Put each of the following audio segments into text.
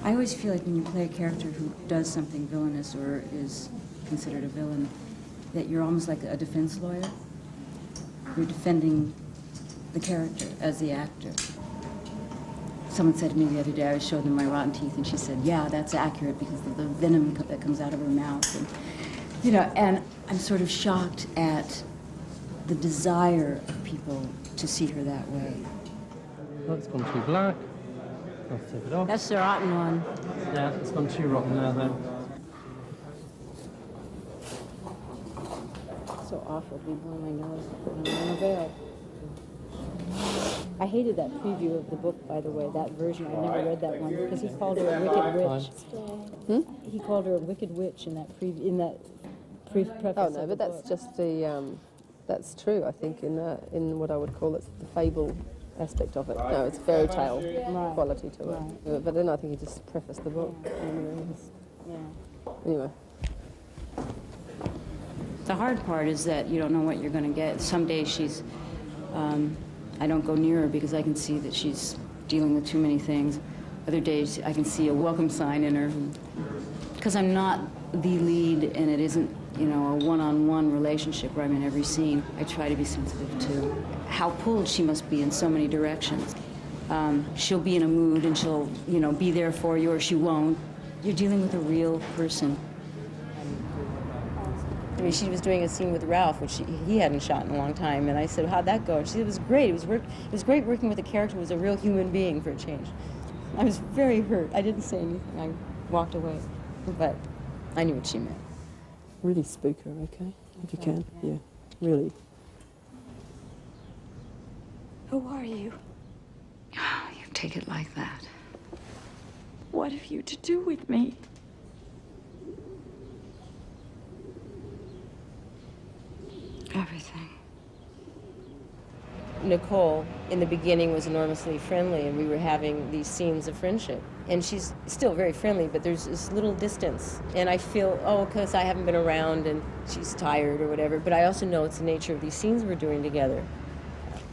I always feel like when you play a character who does something villainous or is considered a villain, that you're almost like a defense lawyer. You're defending the character as the actor. Someone said to me the other day, I showed them my rotten teeth, and she said, yeah, that's accurate because of the venom that comes out of her mouth. And, you know, and I'm sort of shocked at the desire of people to see her that way. That's gone too black. I'll take it off. That's the rotten one. Yeah, it's gone too rotten now then. So awful to be blowing my nose when I'm on a veil. I hated that preview of the book, by the way, that version. I never read that one because he called her a wicked witch. He called her a wicked witch in that preface. Oh no, but that's just the that's true. I think in what I would call it the fable aspect of it. No, it's fairy tale quality to it. Right. But then I think he just prefaced the book. Anyway. The hard part is that you don't know what you're going to get. Some days she's, I don't go near her because I can see that she's dealing with too many things. Other days I can see a welcome sign in her. Because I'm not the lead and it isn't, you know, a one-on-one relationship where I'm in every scene, I try to be sensitive to how pulled she must be in so many directions. She'll be in a mood and she'll, you know, be there for you or she won't. You're dealing with a real person. I mean, she was doing a scene with Ralph, which he hadn't shot in a long time, and I said, how'd that go? And she said, it was great. It was great working with a character who was a real human being for a change. I was very hurt. I didn't say anything. I walked away, but I knew what she meant. Really spook her, okay? If you can. Yeah, really. Who are you? Oh, you take it like that. What have you to do with me? Everything. Nicole, in the beginning, was enormously friendly, and we were having these scenes of friendship. And she's still very friendly, but there's this little distance. And I feel, oh, because I haven't been around and she's tired or whatever, but I also know it's the nature of these scenes we're doing together.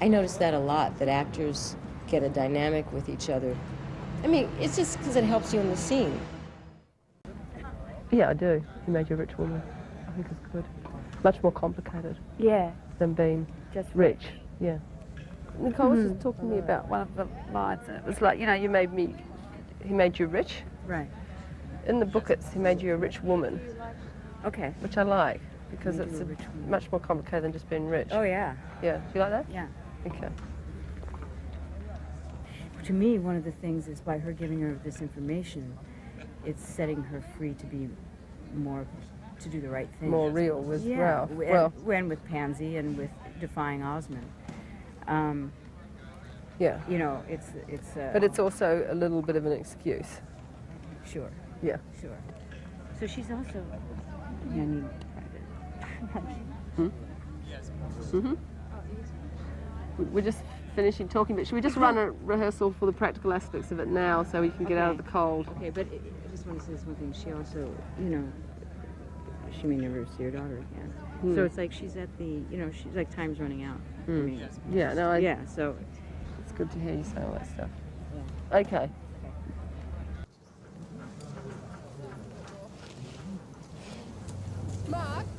I notice that a lot, that actors get a dynamic with each other. I mean, it's just because it helps you in the scene. Yeah, I do. He made you a rich woman. I think it's good. Much more complicated. Yeah. Than being Just rich. Yeah. Nicole was just talking to me about one of the lines, and it was like, you know, he made you rich. Right. In the book, he made you a rich woman. Okay. Which I like, because it's much more complicated than just being rich. Oh, yeah. Yeah. Do you like that? Yeah. Okay. To me, one of the things is by her giving her this information, it's setting her free to be more, to do the right thing. More real with Ralph. And with Pansy and with defying Osmond. Yeah. You know, it's. But it's also a little bit of an excuse. Sure. Yeah. Sure. So she's also. Yeah, I need private. We're just finishing talking, but should we just run a rehearsal for the practical aspects of it now so we can get out of the cold? Okay, but I just want to say this one thing. She also, you know, she may never see her daughter again. So it's like she's at the, you know, she's like time's running out for me. Yeah, no, yeah, so. It's good to hear you say all that stuff. Yeah. Okay.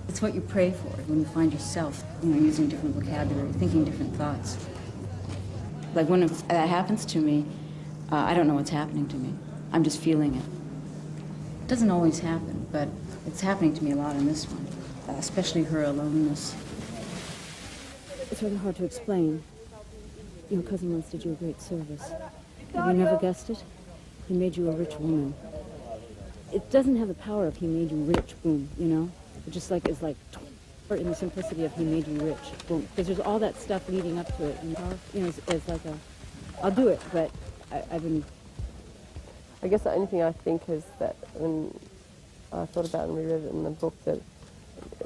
It's what you pray for when you find yourself, you know, using different vocabulary, thinking different thoughts. Like when that happens to me, I don't know what's happening to me. I'm just feeling it. It doesn't always happen, but it's happening to me a lot in this one, especially her aloneness. It's really hard to explain. Your cousin once did you a great service. Have you never guessed it? He made you a rich woman. It doesn't have the power of he made you rich, boom, you know? It just like is like, or in the simplicity of he made you rich, boom. Because there's all that stuff leading up to it, and you know, it's like a, I'll do it, but I've been. I guess the only thing I think is that when I thought about and reread it in the book, that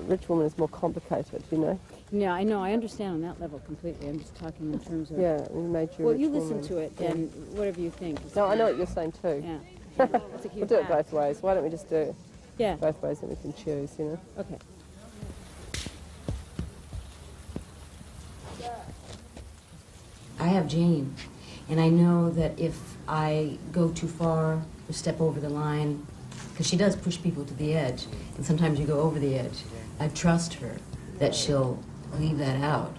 rich woman is more complicated, you know? Yeah, I know. I understand on that level completely. I'm just talking in terms of. Yeah, we made you. Well, you listen to it, and whatever you think. No, I know what you're saying too. Yeah. We'll do it both ways. Why don't we just do it? Yeah. Both ways that we can choose, you know? Okay. I have Jane, and I know that if I go too far or step over the line, because she does push people to the edge, and sometimes you go over the edge. I trust her that she'll leave that out.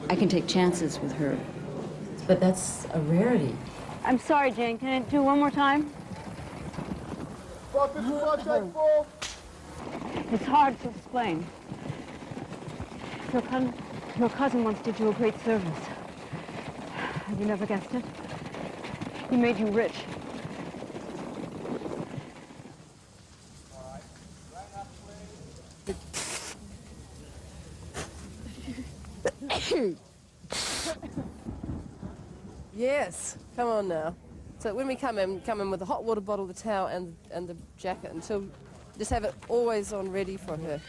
I can take chances with her, but that's a rarity. I'm sorry, Jane. Can I do one more time? It's hard to explain. Your cousin once did you a great service. Have you never guessed it? He made you rich. Yes, come on now. So when we come in with the hot water bottle, the towel, and the jacket, and she'll just have it always on ready for her.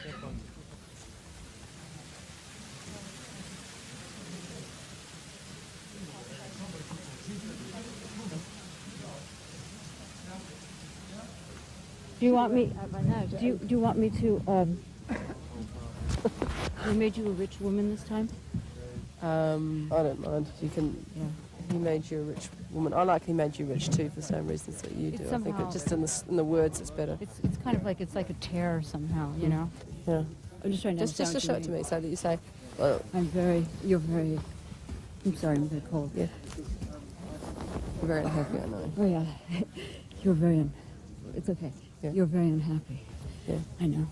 Do you want me? Do you want me to? He made you a rich woman this time. I don't mind. You can. Yeah. He made you a rich woman. I like he made you rich too for the same reasons that you do. I think it just in the words it's better. It's kind of like it's like a tear somehow, you know. Yeah. I'm just trying to. Just show it to me so that you say. You're very. I'm sorry, I'm very cold. Yeah. You're very unhappy, I know. Oh yeah, you're very. It's okay. Yeah. You're very unhappy. Yeah. I know.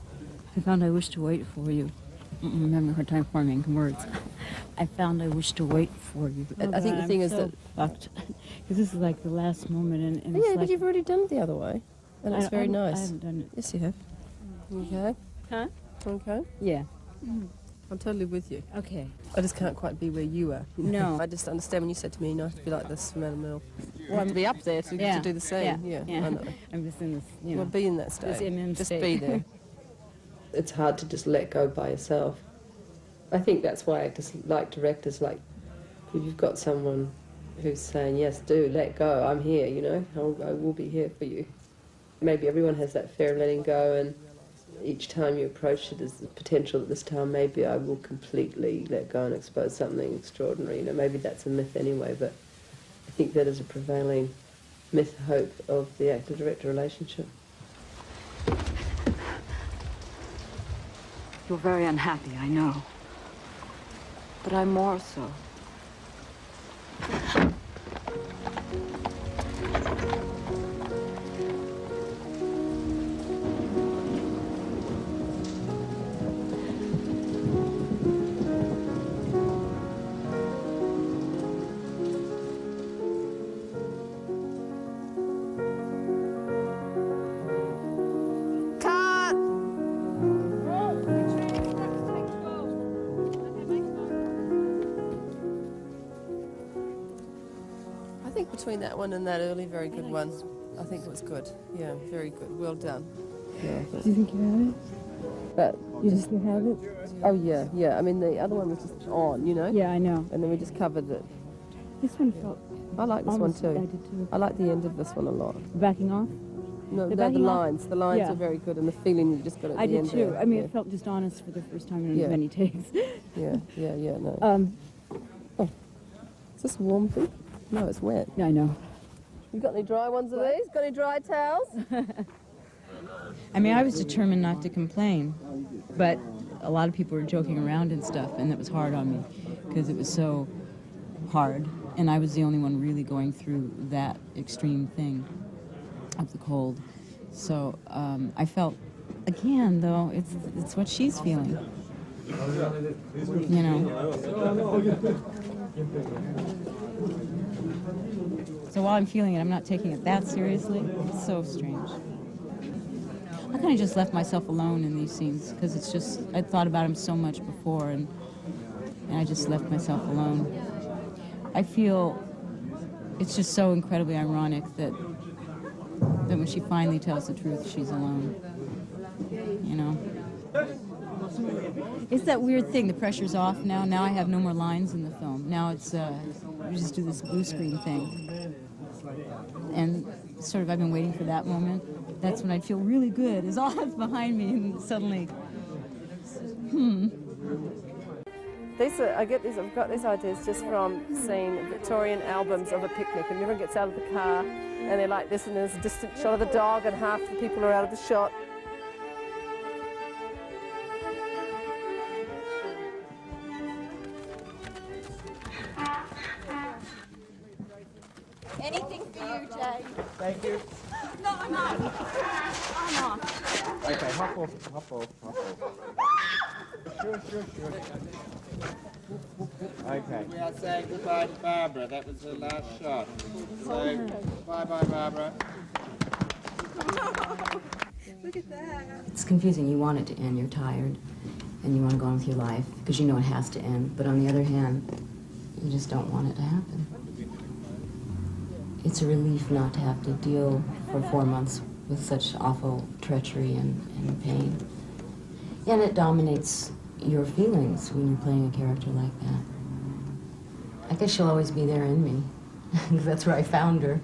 I found I wish to wait for you. I'm having a hard time forming words. I found I wish to wait for you. I think the thing is that fucked, because this is like the last moment, and yeah, it's but like, you've already done it the other way, and it's very nice. I haven't done it. Yes, you have. Okay. Huh? Okay. Yeah. I'm totally with you. Okay. I just can't quite be where you are. No. I just understand when you said to me, nice to be like this from Madam Mill. Well, to be up there to do the same. Yeah. I know. I'm just in this, you know. Well, be in that state. This MM just state. be there. It's hard to just let go by yourself. I think that's why I just like directors, like if you've got someone who's saying, yes, do, let go, I'm here, you know, I will be here for you. Maybe everyone has that fear of letting go, and each time you approach it, there's the potential that this time maybe I will completely let go and expose something extraordinary. You know, maybe that's a myth anyway, but I think that is a prevailing myth, hope of the actor-director relationship. You're very unhappy, I know. But I'm more so. I think between that one and that early, very good one, I think it was good. Yeah, very good. Well done. Yeah. Do you think you have it? But You think you have it? oh yeah. I mean, the other one was just on, you know. Yeah, I know. And then we just covered it. This one felt. I like this almost, one too. I did too. I like the end of this one a lot. Backing off? No, The the backing off? lines. The lines Yeah. are very good, and the feeling you just got at I the did end too. there. I mean, yeah. it felt just honest for the first time in Yeah. many takes. Yeah, no. Oh, Is this warm thing? No, it's wet. yeah, I know. You got any dry ones of these? Got any dry towels? I mean, I was determined not to complain, but a lot of people were joking around and stuff, and it was hard on me because it was so hard, and I was the only one really going through that extreme thing of the cold. So I felt, again, though, it's what she's feeling, you know. So while I'm feeling it, I'm not taking it that seriously. It's so strange. I kind of just left myself alone in these scenes because it's just, I'd thought about him so much before, and I just left myself alone. I feel it's just so incredibly ironic that when she finally tells the truth, she's alone, you know? It's that weird thing, the pressure's off now. Now I have no more lines in the film. Now it's, we just do this blue screen thing. And sort of I've been waiting for that moment. That's when I'd feel really good, is all that's behind me, and suddenly, I've got these ideas just from seeing Victorian albums of a picnic, and everyone gets out of the car and they're like this, and there's a distant shot of the dog and half the people are out of the shot. Anything for you, Jay. Thank you. No, I'm not. I'm not. Okay, hop off. Sure. Okay. We are saying goodbye to Barbara. That was her last shot. So, bye-bye, Barbara. Look at that. It's confusing. You want it to end. You're tired, and you want to go on with your life because you know it has to end. But on the other hand, you just don't want it to happen. It's a relief not to have to deal for 4 months with such awful treachery and pain. And it dominates your feelings when you're playing a character like that. I guess she'll always be there in me, because that's where I found her.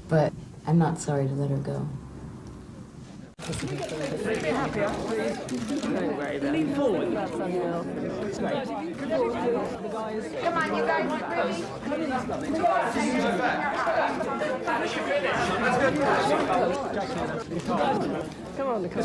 But I'm not sorry to let her go. Lean forward. Come on, you guys. Come on, Nicole.